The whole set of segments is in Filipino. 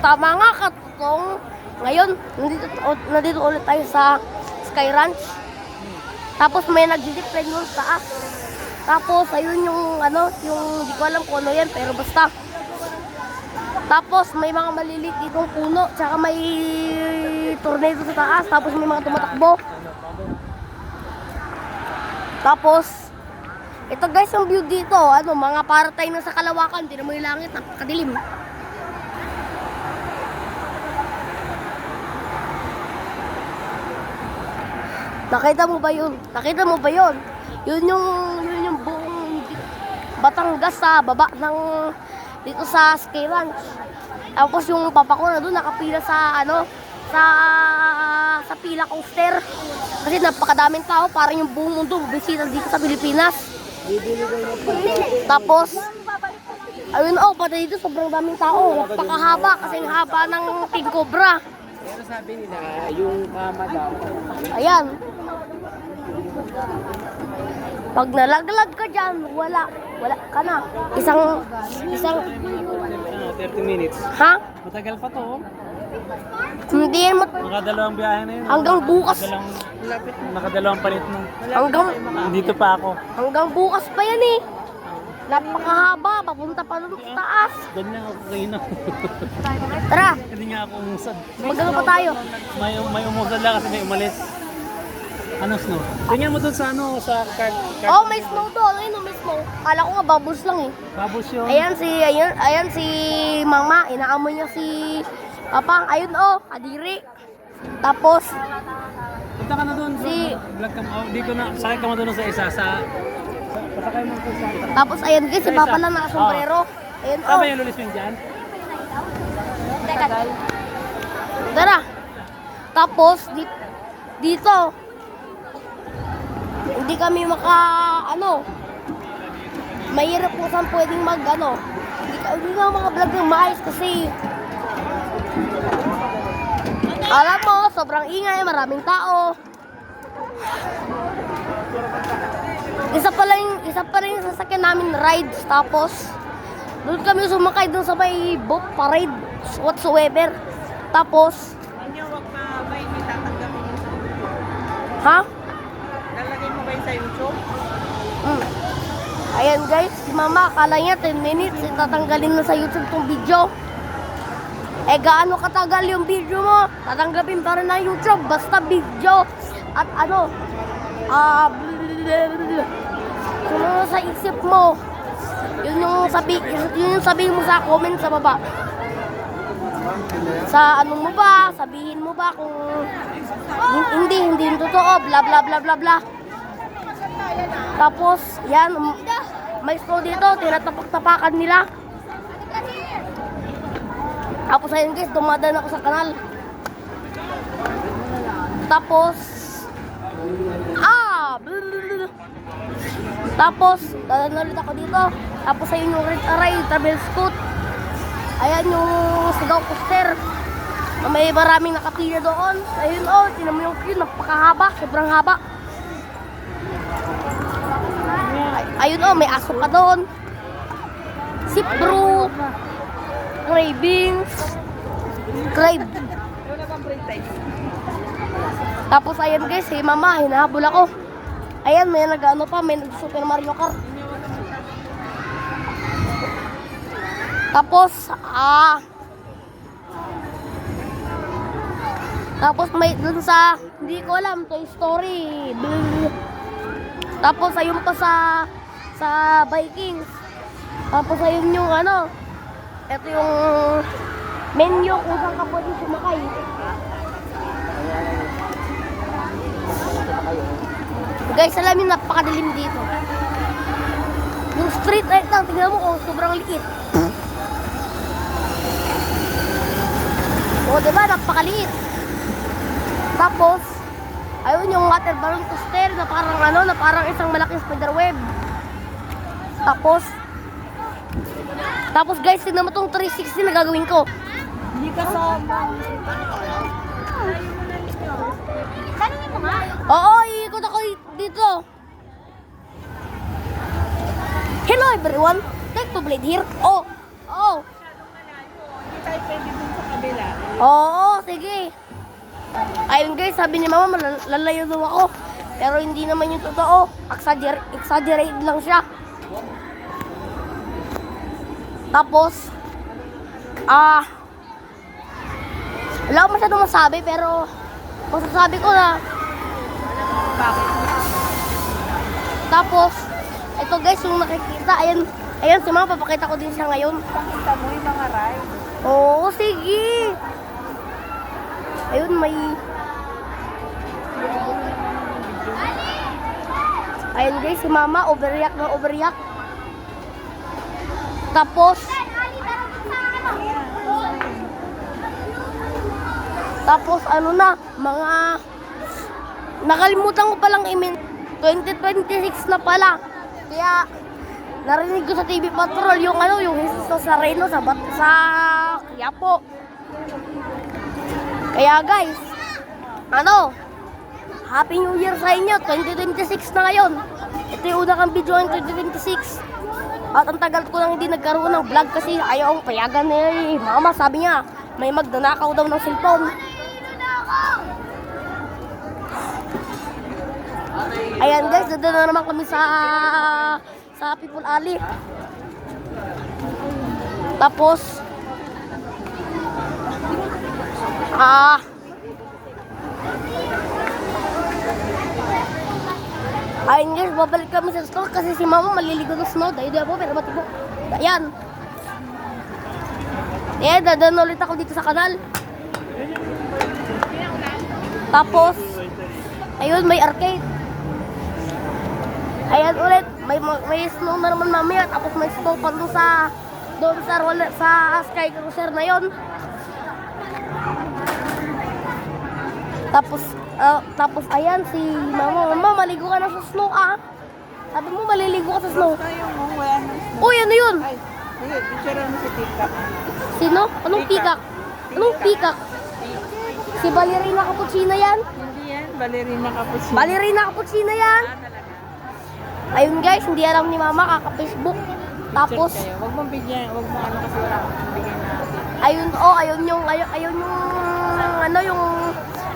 tama nga katong ngayon, nandito ulit tayo sa Sky Ranch. Tapos may nag-zipline doon sa taas. Tapos ayun yung ano, yung di ko alam kung ano yan, pero basta. Tapos may mga maliliit ditong puno, tsaka may tornado sa taas, tapos may mga tumatakbo. Tapos ito guys, yung view dito, ano, mga para tayo na sa kalawakan, hindi mo yung langit, napakadilim. Nakita mo ba yun? Nakita mo ba yun? Yun yung buong Batangas sa baba ng dito sa Sky Ranch. Tapos yung papa ko na doon nakapila sa ano, sa pila coaster. Kasi napakadaming tao, parang yung buong mundo bisita dito sa Pilipinas. Tapos ayun, pati dito sobrang daming tao. Napakahaba kasi ang haba ng King Cobra. Pero sabi nila, yung kama daw. Ayan. Pag nalaglag ka dyan, wala ka na. Isang, 30 minutes. ha? Matagal pa to. Hindi yan Nakadalawang biyahe na yun. hanggang bukas. Nakadalawang palit na. Dito pa ako. Hanggang bukas pa yan eh. Napakahaba, papunta pa doon sa taas. Ganyan ako kanina. Tara, Hindi nga ako umusad. magano pa tayo. May umusad lang kasi may umalis. Ano snow? Tingnan mo doon sa ano, sa card. Oh, may snow doon. Ayun, may snow. Kala ko nga bubbles lang eh. Babos yun. Ayan si Mama, inaamoy niya si Papang. Ayun kadiri. Tapos Punta ka na doon. Si- Vlog ka mo. Di ko na. Sakay ka mo doon sa isa. Pasakay mo doon sa isa. Tapos ayan guys, si Papa lang nakasombrero. Ayun Tama yung lulis mo dyan? Tara. Tapos dito hindi kami mahirap po saan pwedeng hindi nga mga vlog ng maayos kasi alam mo, sobrang ingay, maraming tao. Isa pa rin yung sasakyan namin rides, tapos doon kami sumakay doon sa may boat parade whatsoever. Tapos Inyo, wag na ba yung tatanggapin mo sa ha? Lalagay mo ba yun sa YouTube? Ayan guys, si Mama akala niya 10 minutes tatanggalin na sa YouTube tong video. Gaano katagal yung video mo? Tatanggapin pa rin ng YouTube basta video at kung ano sa isip mo, yun yung sabihin mo sa comment sa baba. Sabihin mo ba kung hindi yung totoo, bla bla bla bla bla. Tapos, yan, may snow dito, tinatapak-tapakan nila. Tapos ayun guys, dumadaan ako sa kanal. Tapos, dadaan ulit ako dito. Tapos ayun yung Red Aray, Travel Scoot. Ayan yung Sigaw Coaster. May maraming nakapila doon. Ayun tinan mo yung queue, napakahaba, sobrang haba. Ayun may aso ka doon. Sip Brew, Cravings, Crave. Tapos ayan guys, si Mama, hinahabol ako. Ayan, may may nag-Super Mario Kart. Tapos may dun sa, hindi ko alam, Toy Story. Tapos ayun pa sa Vikings. Tapos ayun yung ito yung menu kung saan ka pwede sumakay. Guys, alam niyo, napakadilim dito. Yung street light lang, tingnan mo sobrang liit. Diba, napakaliit. Tapos, ayun yung water balloon coaster na parang isang malaking spider web. Tapos guys, tignan mo tong 360 na gagawin ko. Hindi kasama. Tanungin mo nga. Oo, iikot ako dito. Hello everyone, like to blade here. Hindi tayo pwede dun sa Oo, sige. Ayun guys, sabi ni mama, lalayo daw ako. Pero hindi naman yung totoo. Exaggerate lang siya. Tapos, wala akong masyadong masabi, pero masasabi ko na. Bakit? Tapos, ito guys, yung nakikita, ayan si mama, papakita ko din siya ngayon. Pakita mo yung mga ride. Oo, sige. Ayun, may... Ayun guys, si mama, overreact na overreact. Tapos ano na, mga... Nakalimutan ko palang 2026 na pala. Kaya, narinig ko sa TV Patrol yung yung Jesus Nazareno sa Quiapo. Kaya guys, Happy New Year sa inyo, 2026 na ngayon. Ito yung una kang video ng 2026. At ang tagal ko nang hindi nagkaroon ng vlog kasi ayaw akong payagan ni mama. Sabi niya, may magnanakaw daw ng cellphone. Ayan guys, doon na naman kami sa People Alley. Tapos, ayun guys, babalik kami sa store kasi si mama maliligo sa snow. Dahil po, pero matibok. Ayan. Dadaan ulit ako dito sa kanal. Tapos, ayun, may arcade. Ayan ulit, may snow na naman mamaya. Tapos may snow pa doon sa Sky Cruiser na yon. Tapos ayan si mama, maligo ka na sa snow Sabi mo maliligo ka sa snow. Tayo mo, wala na. Uy, ano yun? Ay, sige, picture mo si Tita. Sino? Anong pikak? Anong pikak? Si Ballerina Cappuccina yan? Hindi yan, ballerina cappuccino. Ballerina Cappuccina yan? Ayun guys, hindi alam ni mama, kaka-Facebook. Tapos, Kayo. Huwag mong bigyan, huwag mo kasi wala akong bigyan na. ayun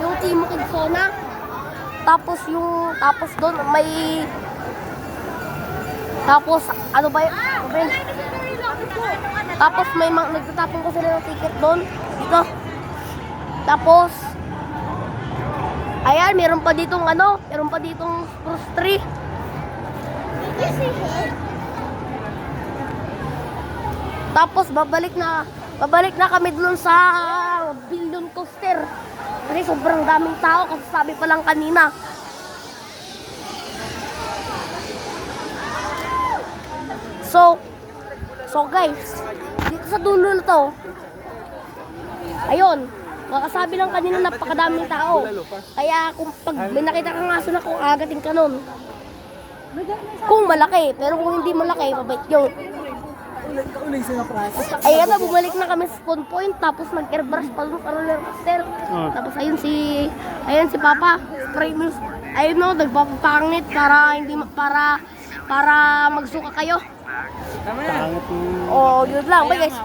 yung Team Kidsona. Tapos doon ano ba yun? Tapos nagtatapon ko sila ng ticket doon. Dito. Tapos, ayan, meron pa ditong fruit tree. Tapos babalik na kami doon sa Billion Coaster. Kasi sobrang daming tao kasi sabi pa lang kanina. So guys, dito sa dulo na to. Ayun, kakasabi lang kanina napakadaming tao. Kaya kung pag may nakita kang aso na kung agatin ka nun. Kung malaki, pero kung hindi malaki, mabait yun. Ayan na, bumalik na kami sa spawn point, tapos nag-airbrush pa doon sa roller coaster. Tapos ayun si Papa, spray mo. Ayun no, nagpapangit para magsuka kayo. Tama na. Pangit yung... Oh, yun lang. Bye guys.